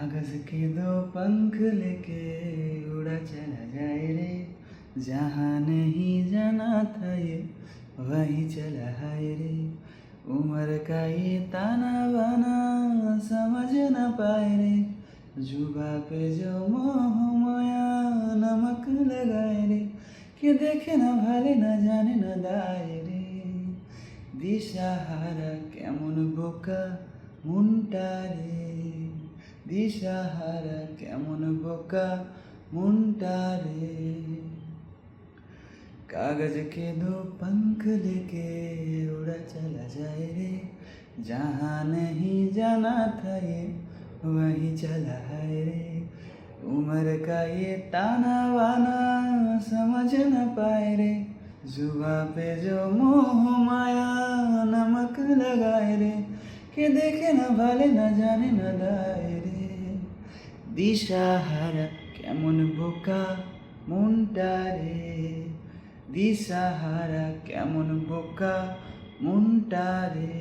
कागज के दो पंख लेके उड़ा चला जाए रे, जहाँ नहीं जाना था ये वहीं चला है रे। उम्र का ये ताना बाना समझ न पाए रे, जुबा पे जो मोह माया नमक लगाए रे, कि देखे ना भाले ना जाने ना दाए रे। দিশাহারা কেমন বোকা মনটা রে, দিশাহারা কেমন বোকা মনটা রে। कागज के दो पंख लेके उड़ा चला जाए रे, जहाँ नहीं जाना था ये वहीं चला है रे। उम्र का ये ताना वाना समझ न पाए रे, जुबा पे जो मोह माया नमक लगाए रे, कि देखे न भाले न जाने न दाए रे। দিশাহারা কেমন বোকা মনটা রে, দিশাহারা কেমন বোকা মনটা রে।